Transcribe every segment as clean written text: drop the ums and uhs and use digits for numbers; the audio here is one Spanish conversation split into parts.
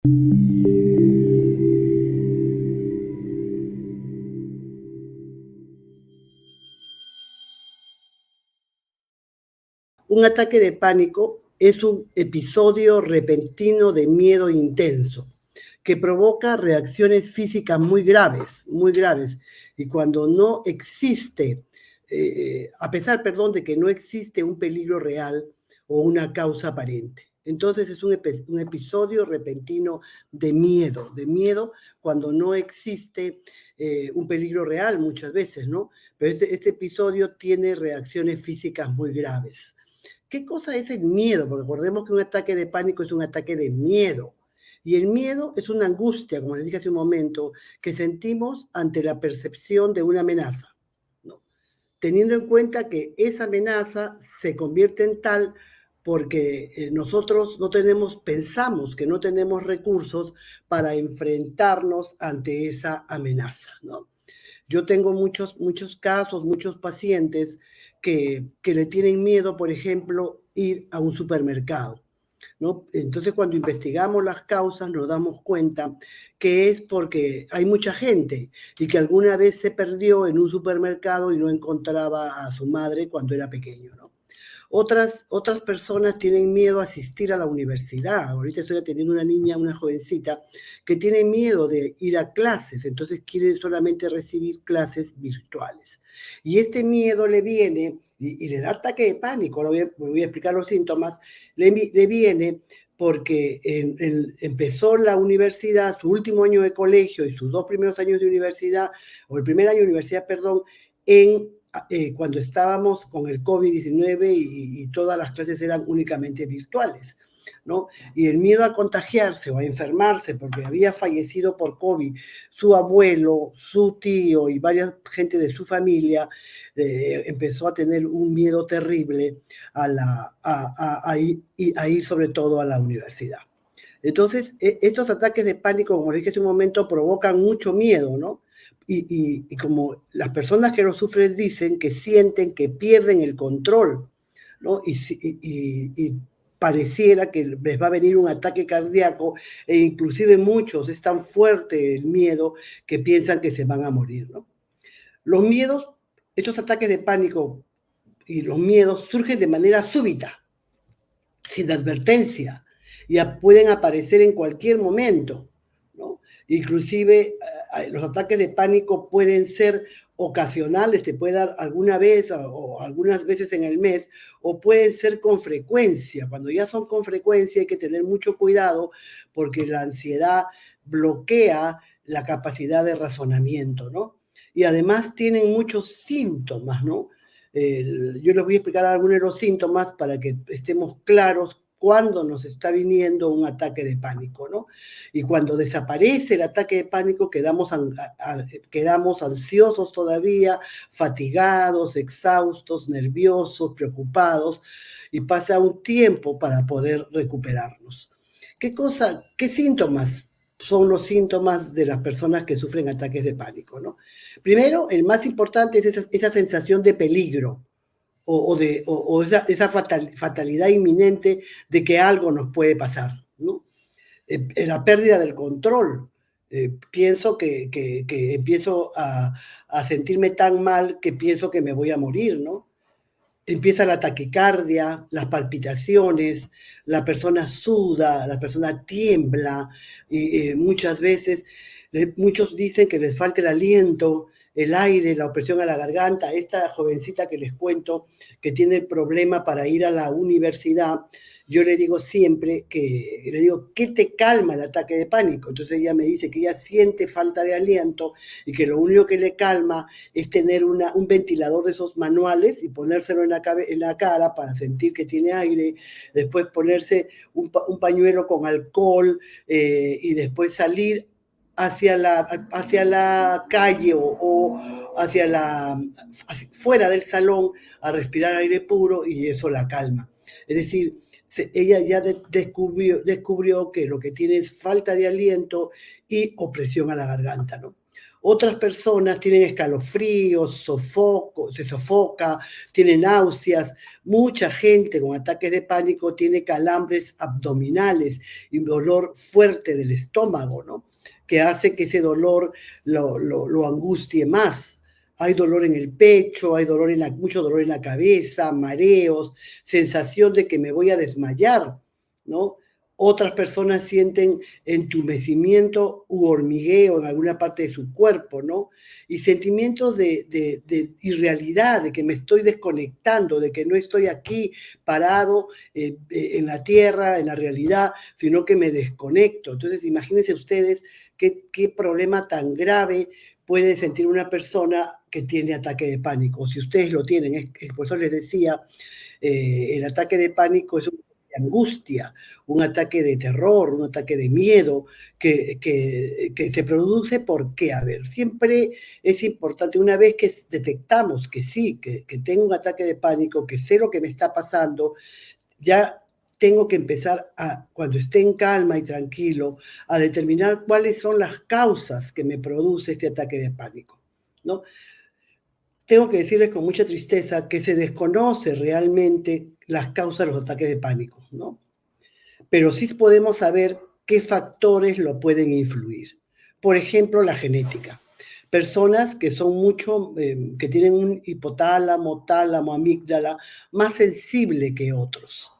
Un ataque de pánico es un episodio repentino de miedo intenso que provoca reacciones físicas muy graves. Y cuando no existe, a pesar, perdón, de que no existe un peligro real o una causa aparente. Entonces es un episodio repentino de miedo cuando no existe un peligro real muchas veces, ¿no? Pero este episodio tiene reacciones físicas muy graves. ¿Qué cosa es el miedo? Porque recordemos que un ataque de pánico es un ataque de miedo. Y el miedo es una angustia, como les dije hace un momento, que sentimos ante la percepción de una amenaza, ¿no? Teniendo en cuenta que esa amenaza se convierte en tal porque nosotros no tenemos, pensamos que no tenemos recursos para enfrentarnos ante esa amenaza, ¿no? Yo tengo muchos casos, muchos pacientes que le tienen miedo, por ejemplo, ir a un supermercado, ¿no? Entonces, cuando investigamos las causas, nos damos cuenta que es porque hay mucha gente y que alguna vez se perdió en un supermercado y no encontraba a su madre cuando era pequeño, ¿no? Otras personas tienen miedo a asistir a la universidad. Ahorita estoy atendiendo una niña, una jovencita, que tiene miedo de ir a clases, entonces quiere solamente recibir clases virtuales. Y este miedo le viene, y le da ataque de pánico, ahora voy a explicar los síntomas, le viene porque empezó la universidad, su último año de colegio y sus 2 primeros años de universidad, o el primer año de universidad, perdón, cuando estábamos con el COVID-19 y todas las clases eran únicamente virtuales, ¿no? Y el miedo a contagiarse o a enfermarse porque había fallecido por COVID su abuelo, su tío y varias gente de su familia, empezó a tener un miedo terrible a ir sobre todo a la universidad. Entonces, estos ataques de pánico, como dije hace un momento, provocan mucho miedo, ¿no? Y como las personas que lo sufren dicen que sienten que pierden el control, ¿no? Y pareciera que les va a venir un ataque cardíaco e inclusive muchos es tan fuerte el miedo que piensan que se van a morir, ¿no? Los miedos, estos ataques de pánico y los miedos surgen de manera súbita, sin advertencia, ya pueden aparecer en cualquier momento, ¿no? Inclusive los ataques de pánico pueden ser ocasionales, te puede dar alguna vez o algunas veces en el mes, o pueden ser con frecuencia. Cuando ya son con frecuencia hay que tener mucho cuidado porque la ansiedad bloquea la capacidad de razonamiento, ¿no? Y además tienen muchos síntomas, ¿no? Yo les voy a explicar algunos de los síntomas para que estemos claros cuando nos está viniendo un ataque de pánico, ¿no? Y cuando desaparece el ataque de pánico, quedamos ansiosos todavía, fatigados, exhaustos, nerviosos, preocupados, y pasa un tiempo para poder recuperarnos. ¿Qué síntomas son los síntomas de las personas que sufren ataques de pánico, ¿no? Primero, el más importante es esa sensación de peligro o esa fatalidad inminente de que algo nos puede pasar, ¿no? La pérdida del control. Pienso que empiezo a sentirme tan mal que pienso que me voy a morir, ¿no? Empieza la taquicardia, las palpitaciones, la persona suda, la persona tiembla, y muchas veces muchos dicen que les falta el aliento, el aire, la opresión a la garganta. Esta jovencita que les cuento, que tiene el problema para ir a la universidad, yo le digo siempre ¿qué te calma el ataque de pánico? Entonces ella me dice que ella siente falta de aliento y que lo único que le calma es tener un ventilador de esos manuales y ponérselo en la cara para sentir que tiene aire, después ponerse un pañuelo con alcohol y después salir hacia la calle fuera del salón a respirar aire puro y eso la calma. Es decir, ella ya descubrió que lo que tiene es falta de aliento y opresión a la garganta, ¿no? Otras personas tienen escalofríos, se sofoca, tienen náuseas. Mucha gente con ataques de pánico tiene calambres abdominales y dolor fuerte del estómago, ¿no? Que hace que ese dolor lo angustie más. Hay dolor en el pecho, hay mucho dolor en la cabeza, mareos, sensación de que me voy a desmayar, ¿no? Otras personas sienten entumecimiento u hormigueo en alguna parte de su cuerpo, ¿no? Y sentimientos de irrealidad, de que me estoy desconectando, de que no estoy aquí parado en la tierra, en la realidad, sino que me desconecto. Entonces, imagínense ustedes qué problema tan grave puede sentir una persona que tiene ataque de pánico. Si ustedes lo tienen, por eso les decía, el ataque de pánico es un de angustia, un ataque de terror, un ataque de miedo que se produce porque, a ver, siempre es importante, una vez que detectamos que sí, que tengo un ataque de pánico, que sé lo que me está pasando, ya tengo que empezar cuando esté en calma y tranquilo, a determinar cuáles son las causas que me produce este ataque de pánico, ¿no? Tengo que decirles con mucha tristeza que se desconoce realmente las causas de los ataques de pánico, ¿no? Pero sí podemos saber qué factores lo pueden influir. Por ejemplo, la genética. Personas que son que tienen un hipotálamo, tálamo, amígdala más sensible que otros,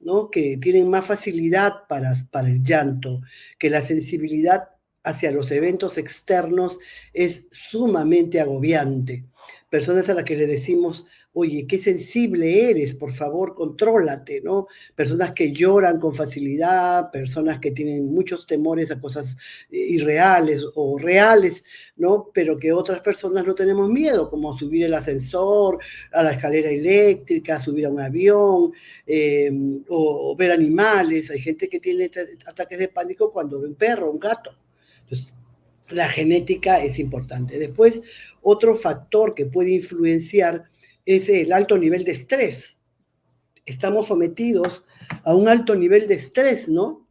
¿no? Que tienen más facilidad para el llanto, que la sensibilidad hacia los eventos externos es sumamente agobiante. Personas a las que le decimos, oye, qué sensible eres, por favor, contrólate, ¿no? Personas que lloran con facilidad, personas que tienen muchos temores a cosas irreales o reales, ¿no? Pero que otras personas no tenemos miedo, como subir el ascensor, a la escalera eléctrica, subir a un avión, o ver animales. Hay gente que tiene ataques de pánico cuando ve un perro, un gato. Entonces, la genética es importante. Después, otro factor que puede influenciar es el alto nivel de estrés. Estamos sometidos a un alto nivel de estrés, ¿no?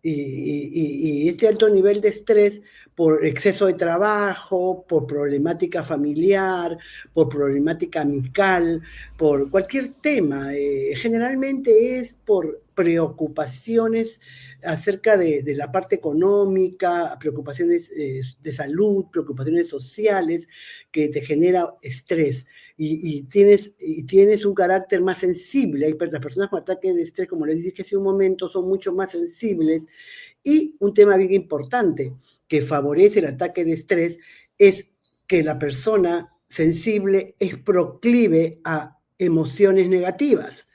Y este alto nivel de estrés por exceso de trabajo, por problemática familiar, por problemática amical, por cualquier tema, generalmente es por preocupaciones acerca de la parte económica, preocupaciones de salud, preocupaciones sociales que te genera estrés y tienes un carácter más sensible. Las personas con ataques de estrés, como les dije hace un momento, son mucho más sensibles. Y un tema bien importante que favorece el ataque de estrés es que la persona sensible es proclive a emociones negativas.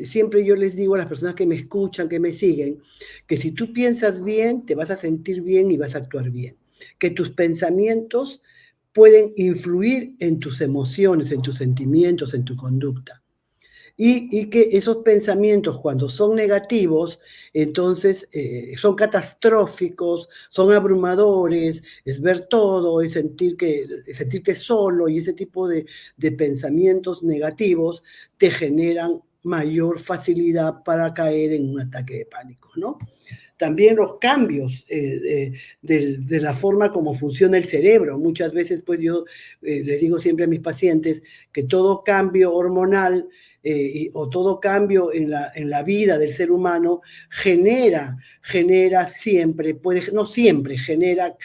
Siempre yo les digo a las personas que me escuchan, que me siguen, que si tú piensas bien, te vas a sentir bien y vas a actuar bien. Que tus pensamientos pueden influir en tus emociones, en tus sentimientos, en tu conducta. Y que esos pensamientos, cuando son negativos, entonces son catastróficos, son abrumadores, es ver todo, es sentirte solo, y ese tipo de pensamientos negativos te generan mayor facilidad para caer en un ataque de pánico, ¿no? También los cambios de la forma como funciona el cerebro. Muchas veces, pues yo les digo siempre a mis pacientes que todo cambio hormonal o todo cambio en la vida del ser humano genera siempre, no siempre, genera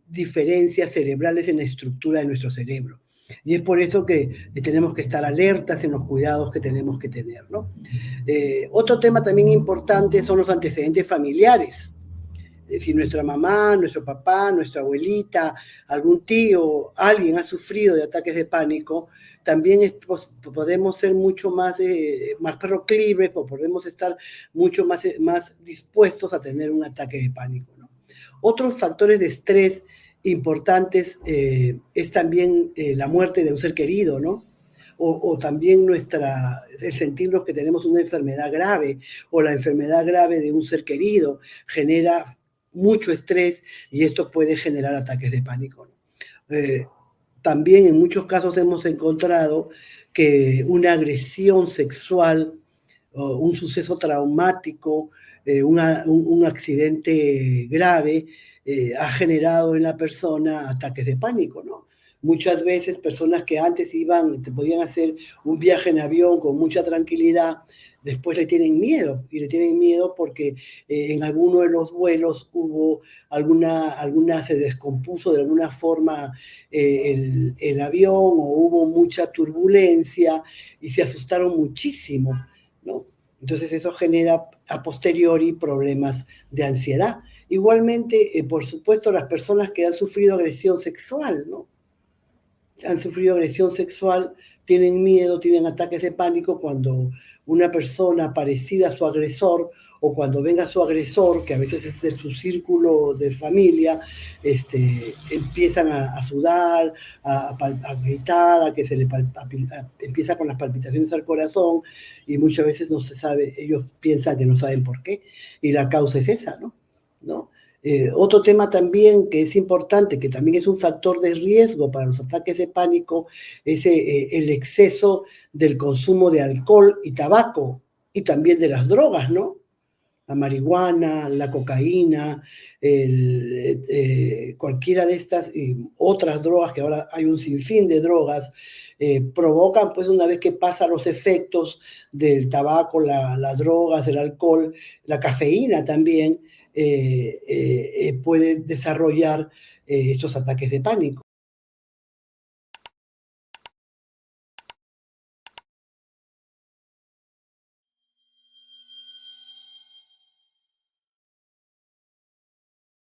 diferencias cerebrales en la estructura de nuestro cerebro. Y es por eso que tenemos que estar alertas en los cuidados que tenemos que tener, ¿no? Otro tema también importante son los antecedentes familiares. Si nuestra mamá, nuestro papá, nuestra abuelita, algún tío, alguien ha sufrido de ataques de pánico, también podemos ser mucho más proclives o podemos estar mucho más dispuestos a tener un ataque de pánico, ¿no? Otros factores de estrés importantes es también la muerte de un ser querido, ¿no? O también el sentirnos que tenemos una enfermedad grave o la enfermedad grave de un ser querido genera mucho estrés y esto puede generar ataques de pánico, ¿no? También en muchos casos hemos encontrado que una agresión sexual o un suceso traumático, un accidente grave, ha generado en la persona ataques de pánico, ¿no? Muchas veces personas que antes podían hacer un viaje en avión con mucha tranquilidad, después le tienen miedo, y le tienen miedo porque en alguno de los vuelos hubo se descompuso de alguna forma el avión, o hubo mucha turbulencia y se asustaron muchísimo, ¿no? Entonces eso genera a posteriori problemas de ansiedad. Igualmente, por supuesto, las personas que han sufrido agresión sexual, ¿no? Han sufrido agresión sexual, tienen miedo, tienen ataques de pánico cuando una persona parecida a su agresor, o cuando venga su agresor, que a veces es de su círculo de familia, empiezan a sudar, a gritar, a que empieza con las palpitaciones al corazón, y muchas veces no se sabe, ellos piensan que no saben por qué, y la causa es esa, ¿no? ¿No? Otro tema también que es importante, que también es un factor de riesgo para los ataques de pánico, es el exceso del consumo de alcohol y tabaco, y también de las drogas, ¿no? La marihuana, la cocaína, cualquiera de estas y otras drogas, que ahora hay un sinfín de drogas, provocan, pues una vez que pasan los efectos del tabaco, las drogas, del alcohol, la cafeína también, puede desarrollar estos ataques de pánico.